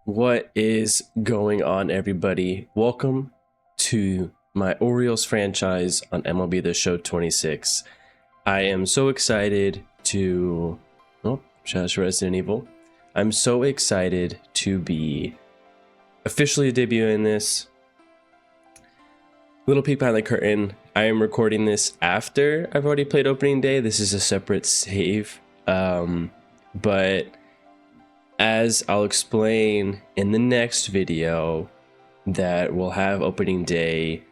What is going on, everybody? Welcome to my Orioles franchise on MLB The Show 26. I am so excited to... Oh, shout out to Resident Evil. I'm so excited to be officially debuting this. Little peek behind the curtain. I am recording this after I've already played opening day. This is a separate save. But as I'll explain in the next video that we'll have opening day,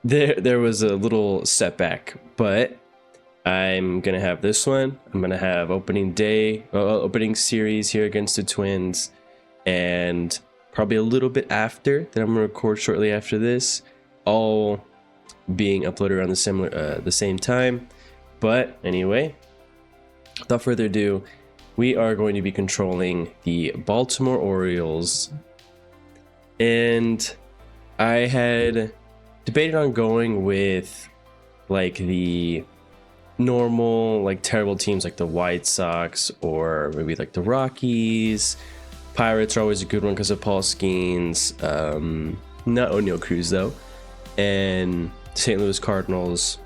there was a little setback, but I'm gonna have this one. I'm gonna have opening day, opening series here against the Twins, and probably a little bit after that I'm gonna record shortly after this, all being uploaded around the same time. But anyway, without further ado, we are going to be controlling the Baltimore Orioles, and I had debated on going with like the normal, like terrible teams like the White Sox or maybe like the Rockies. Pirates are always a good one because of Paul Skeens, not O'Neal Cruz though, and St. Louis Cardinals.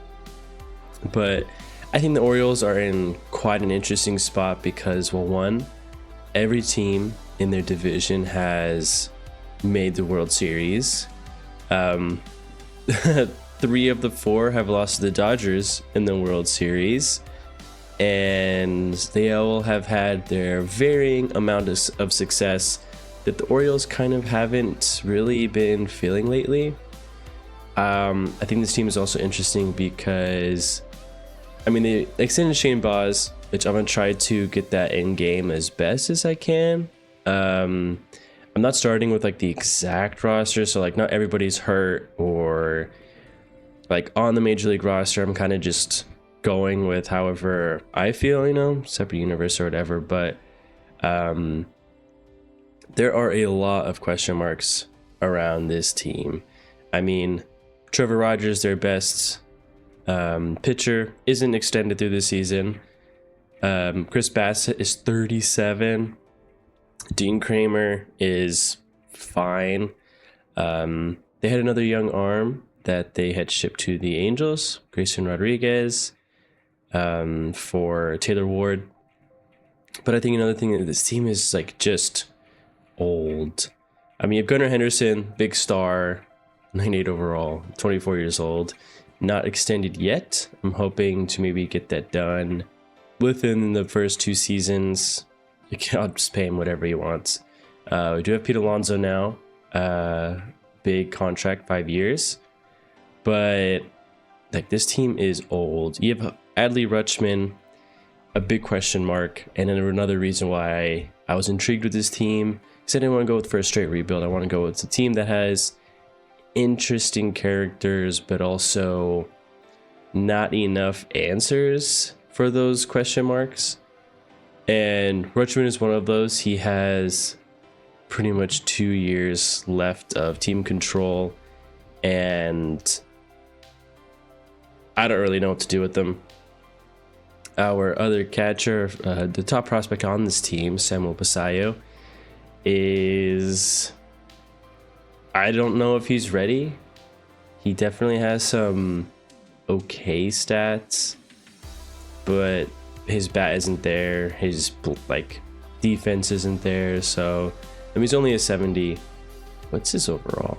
But I think the Orioles are in quite an interesting spot because, well, one, every team in their division has made the World Series. 3 of the 4 have lost to the Dodgers in the World Series, and they all have had their varying amount of success that the Orioles kind of haven't really been feeling lately. I think this team is also interesting because, I mean, they extended Shane Baz, which I'm going to try to get that in game as best as I can. I'm not starting with like the exact roster, so like not everybody's hurt or like on the major league roster. I'm kind of just going with however I feel, separate universe or whatever. But there are a lot of question marks around this team. I mean, Trevor Rogers, their best pitcher, isn't extended through the season. Chris Bassett is 37. Dean Kramer is fine. They had another young arm that they had shipped to the Angels, Grayson Rodriguez, for Taylor Ward. But I think another thing that this team is like just old. I mean, you have Gunnar Henderson, big star, 98 overall, 24 years old. Not extended yet. I'm hoping to maybe get that done within the first 2 seasons. I'll just pay him whatever he wants. We do have Pete Alonso now. Big contract, 5 years. But like, this team is old. You have Adley Rutschman, a big question mark. And then another reason why I was intrigued with this team, because I didn't want to go with for a straight rebuild. I want to go with a team that has interesting characters, but also not enough answers for those question marks. And Rutschman is one of those. He has pretty much 2 years left of team control, and I don't really know what to do with them. Our other catcher, the top prospect on this team, Samuel Basayo, is... I don't know if he's ready. He definitely has some okay stats, but his bat isn't there. His like defense isn't there. So, I mean, he's only a 70. What's his overall?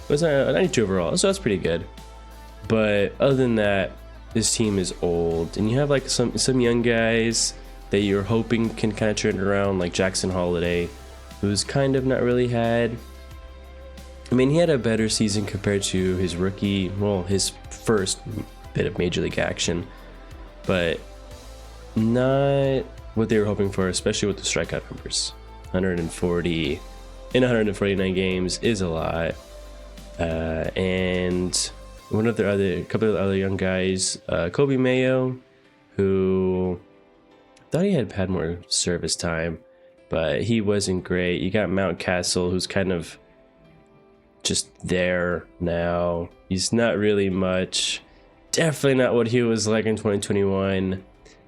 Was a 92 overall, so that's pretty good. But other than that, this team is old, and you have like some young guys that you're hoping can kind of turn it around, like Jackson Holiday, who's kind of not really had... I mean, he had a better season compared to his rookie, well, his first bit of major league action, but not what they were hoping for, especially with the strikeout numbers. 140 in 149 games is a lot. And a couple of other young guys, Kobe Mayo, who thought he had more service time, but he wasn't great. You got Mountcastle, who's kind of just there now. He's not really much. Definitely not what he was like in 2021.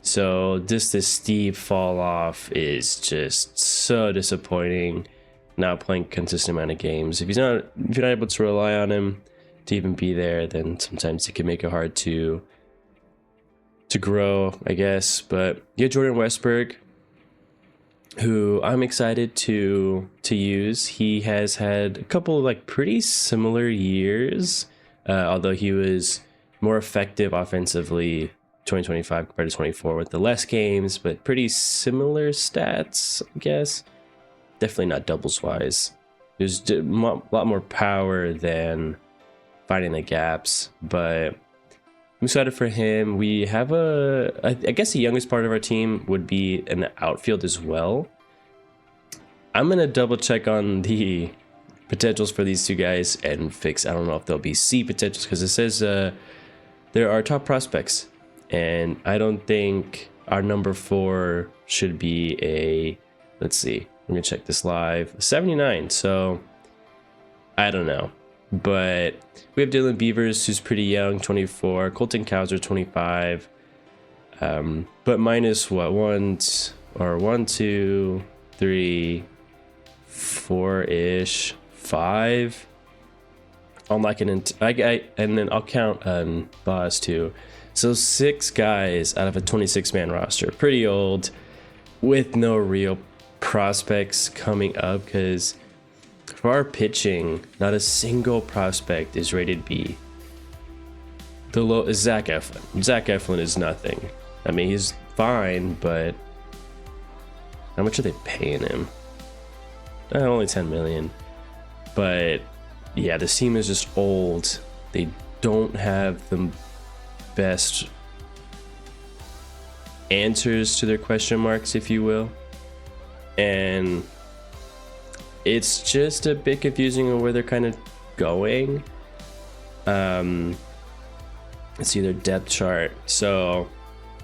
So just this steep fall off is just so disappointing. Not playing consistent amount of games. If you're not able to rely on him to even be there, then sometimes it can make it hard to grow, I guess. But yeah, Jordan Westberg, who I'm excited to use. He has had a couple of like pretty similar years, although he was more effective offensively 2025 compared to 24 with the less games, but pretty similar stats, I guess. Definitely not doubles wise. There's a lot more power than finding the gaps, but I'm excited for him. We have I guess the youngest part of our team would be in the outfield as well. I'm gonna double check on the potentials for these two guys and fix. I don't know if they'll be C potentials because it says there are top prospects, and I don't think our number 4 should be a. Let's see. Let me check this live. 79. So I don't know. But we have Dylan Beavers, who's pretty young, 24. Colton Cowser, 25. But minus what? 1, 2, 3, 4-ish, 5. On like and then I'll count Boss too. So 6 guys out of a 26-man roster. Pretty old, with no real prospects coming up, because for our pitching, not a single prospect is rated B. The low is Zach Eflin. Zach Eflin is nothing. I mean, he's fine, but how much are they paying him? Only 10 million. But yeah, this team is just old. They don't have the best answers to their question marks, if you will. And it's just a bit confusing on where they're kind of going. Let's see their depth chart. So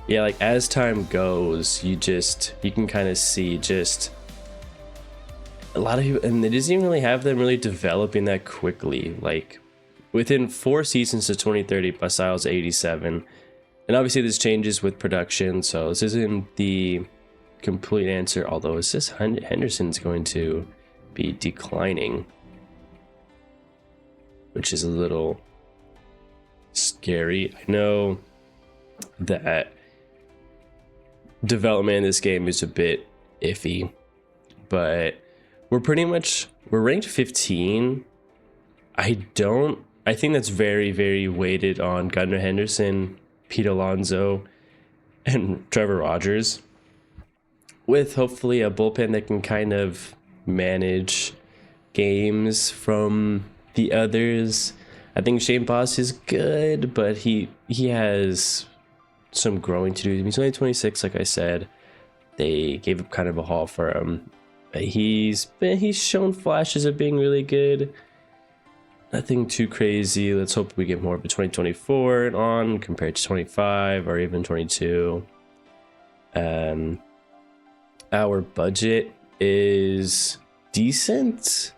yeah, like as time goes, you can kind of see just a lot of people, and it doesn't even really have them really developing that quickly. Like within 4 seasons to 2030, Basil's 87. And obviously this changes with production, so this isn't the complete answer, although it says Henderson's going to be declining, which is a little scary. I know that development in this game is a bit iffy, but we're ranked 15. I think that's very, very weighted on Gunnar Henderson, Pete Alonso, and Trevor Rogers, with hopefully a bullpen that can kind of manage games from the others. I think Shane Boss is good, but he has some growing to do. He's only 26, like I said. They gave up kind of a haul for him. He's shown flashes of being really good. Nothing too crazy. Let's hope we get more of a 2024 and on compared to 25 or even 22. Our budget is decent.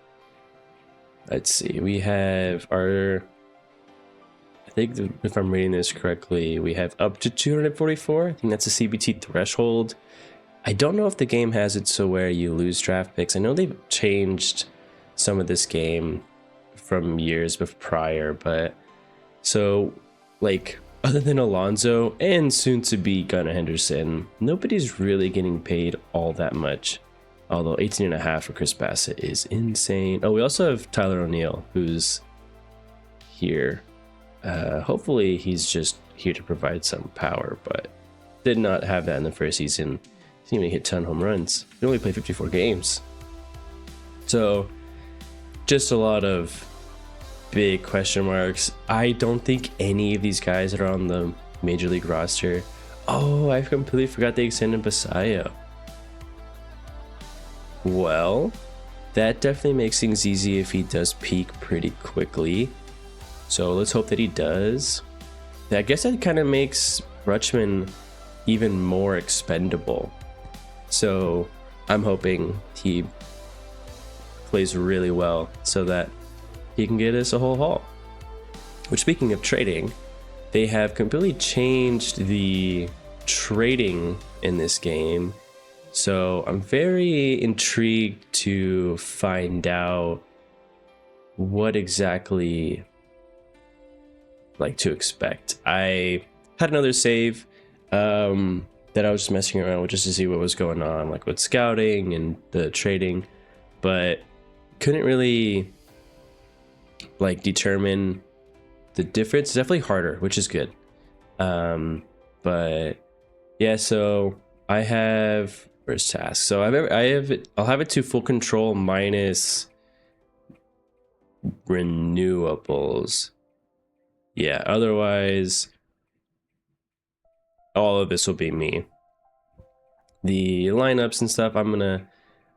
Let's see. We have I think if I'm reading this correctly, we have up to 244. I think that's a CBT threshold. I don't know if the game has it so where you lose draft picks. I know they've changed some of this game from years prior, but so like other than Alonso and soon to be Gunnar Henderson, nobody's really getting paid all that much. Although 18.5 for Chris Bassett is insane. Oh, we also have Tyler O'Neill, who's here. Hopefully he's just here to provide some power, but did not have that in the first season. He didn't even hit 10 home runs. He only played 54 games. So just a lot of big question marks. I don't think any of these guys that are on the major league roster. Oh, I completely forgot they extended Basayo. Well, that definitely makes things easy if he does peak pretty quickly. So let's hope that he does. I guess that kind of makes Rutschman even more expendable. So I'm hoping he plays really well so that he can get us a whole haul. Which, speaking of trading, they have completely changed the trading in this game. So I'm very intrigued to find out what exactly like to expect. I had another save that I was just messing around with just to see what was going on, like with scouting and the trading, but couldn't really like determine the difference. It's definitely harder, which is good. But yeah, so I have where's task. So I'll have it to full control minus renewables. Yeah, otherwise all of this will be me. The lineups and stuff, I'm gonna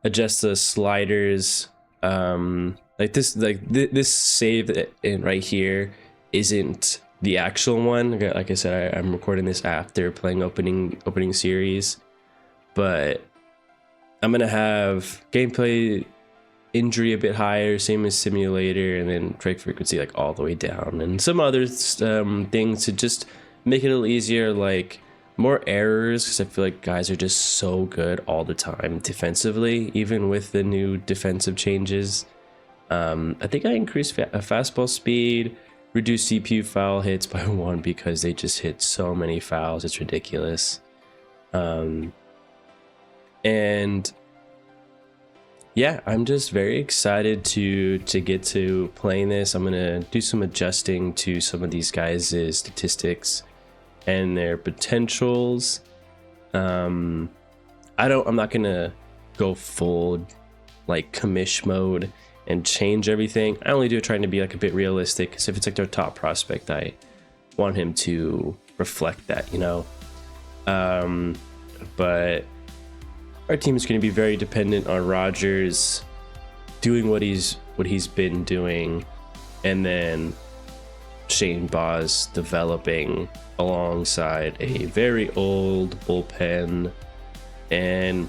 adjust the sliders. Like this save in right here isn't the actual one. Like I said, I'm recording this after playing opening series, but I'm gonna have gameplay injury a bit higher, same as simulator, and then trade frequency like all the way down, and some other things to just make it a little easier, like more errors, because I feel like guys are just so good all the time defensively, even with the new defensive changes. I think I increased fastball speed, reduced CPU foul hits by 1 because they just hit so many fouls, it's ridiculous. And yeah, I'm just very excited to get to playing this. I'm gonna do some adjusting to some of these guys' statistics and their potentials. I'm not gonna go full like commish mode and change everything. I only do it trying to be like a bit realistic, because if it's like their top prospect, I want him to reflect that, you know. But our team is going to be very dependent on Rogers doing what he's been doing, and then Shane Baz developing alongside a very old bullpen. And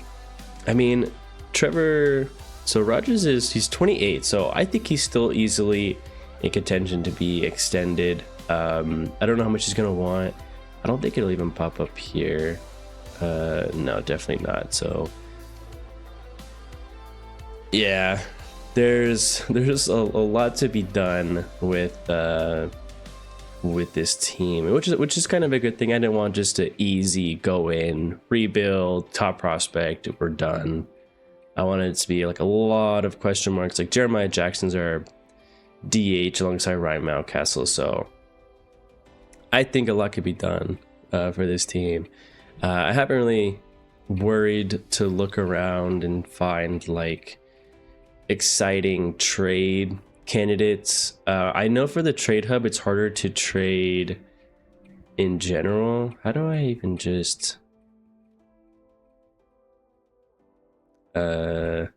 I mean, Trevor, so Rogers he's 28, so I think he's still easily in contention to be extended. I don't know how much he's gonna want. I don't think it'll even pop up here. No, definitely not. So yeah, there's a lot to be done with this team, which is kind of a good thing. I didn't want just to easy go in, rebuild, top prospect, we're done. I wanted it to be like a lot of question marks. Like Jeremiah Jackson's our DH alongside Ryan Mountcastle, so I think a lot could be done for this team. I haven't really worried to look around and find like exciting trade candidates. I know for the trade hub it's harder to trade in general. How do I even just what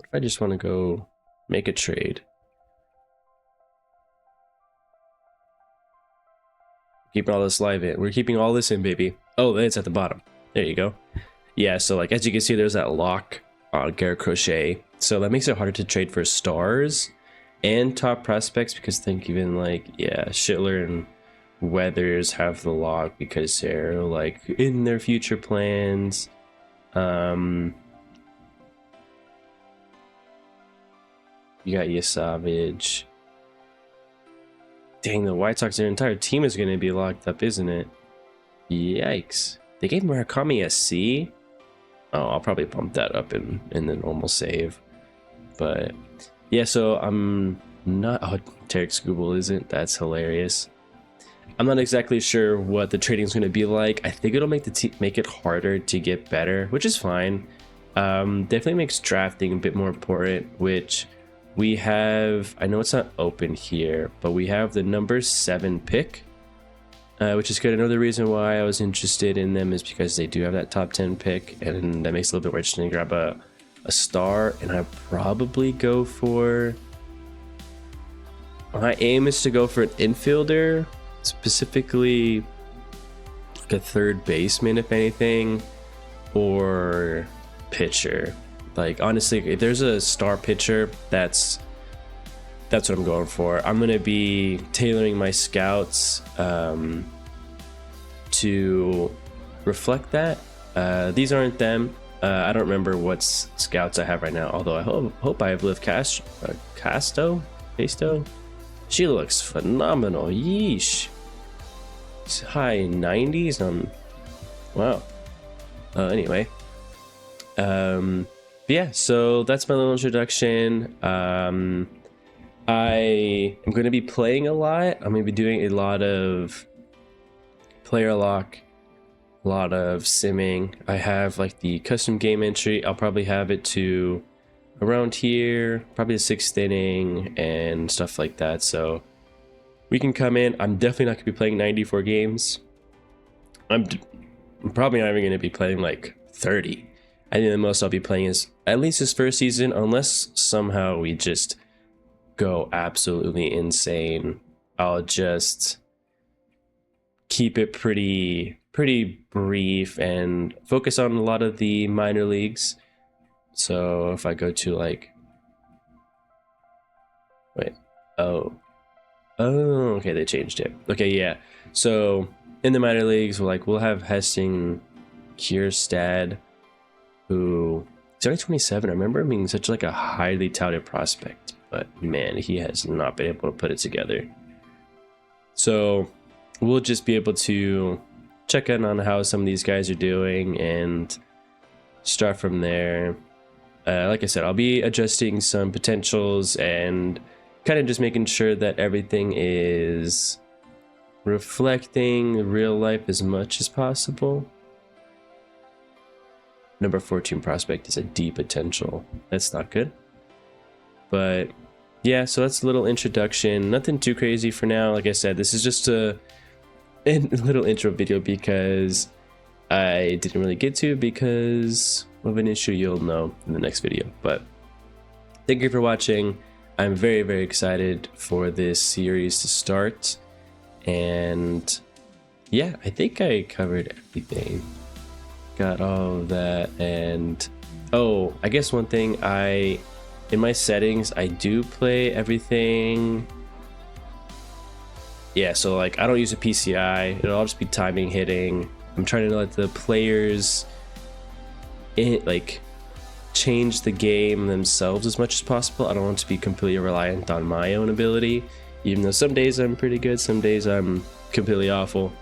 if I just want to go make a trade? Keeping all this live in. We're keeping all this in, baby. Oh, it's at the bottom. There you go. Yeah, so like as you can see, there's that lock on Garrett Crochet. So that makes it harder to trade for stars and top prospects, because I think even like, yeah, Schiller and Weathers have the lock because they're like in their future plans. You got Yasavage. Dang, the White Sox, their entire team is going to be locked up, isn't it? Yikes. They gave Murakami a C? Oh, I'll probably bump that up in the normal save. But yeah, so I'm not... Oh, Tarek Skubal isn't. That's hilarious. I'm not exactly sure what the trading is going to be like. I think it'll make make it harder to get better, which is fine. Definitely makes drafting a bit more important, which... we have, I know it's not open here, but we have the number 7 pick, which is good. Another reason why I was interested in them is because they do have that top 10 pick, and that makes it a little bit more interesting to grab a star. And I'd probably go for, my aim is to go for an infielder, specifically like a third baseman, if anything, or pitcher. Like honestly, if there's a star pitcher that's that's what I'm going for. I'm gonna be tailoring my scouts to reflect that. These aren't them. I don't remember what scouts I have right now, although I hope I have Liv Casto. She looks phenomenal. Yeesh. It's high 90s on. Wow. Anyway. Yeah, so that's my little introduction. I am going to be playing a lot. I'm going to be doing a lot of player lock, a lot of simming. I have like the custom game entry. I'll probably have it to around here, probably the 6th inning and stuff like that. So we can come in. I'm definitely not going to be playing 94 games. I'm probably not even going to be playing like 30. I think the most I'll be playing is at least this first season, unless somehow we just go absolutely insane. I'll just keep it pretty brief and focus on a lot of the minor leagues. So if I go to like, okay, they changed it. Okay, yeah. So in the minor leagues, we'll have Hesting Kierstad, who he's only 27. I remember him being such like a highly touted prospect, but man, he has not been able to put it together. So we'll just be able to check in on how some of these guys are doing and start from there. Like I said, I'll be adjusting some potentials and kind of just making sure that everything is reflecting real life as much as possible. Number 14 prospect is a D potential. That's not good. But yeah, so that's a little introduction. Nothing too crazy for now. Like I said, this is just a little intro video because I didn't really get to because of an issue you'll know in the next video. But thank you for watching. I'm very excited for this series to start. And yeah, I think I covered everything. Got all of that. And oh, I guess one thing, in my settings I do play everything. Yeah, so like I don't use a PCI. It'll all just be timing hitting. I'm trying to let the players change the game themselves as much as possible. I don't want to be completely reliant on my own ability, even though some days I'm pretty good, some days I'm completely awful.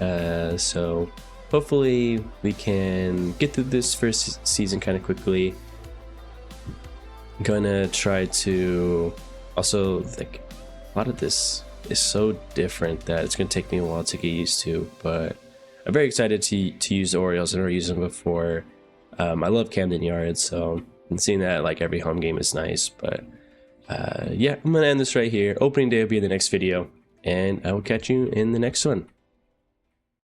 So hopefully we can get through this first season kind of quickly. I'm gonna try to also, like, a lot of this is so different that it's gonna take me a while to get used to, but I'm very excited to use the Orioles. I've never used them before. I love Camden Yards, so and seeing that like every home game is nice. But yeah, I'm gonna end this right here. Opening day will be in the next video, and I will catch you in the next one.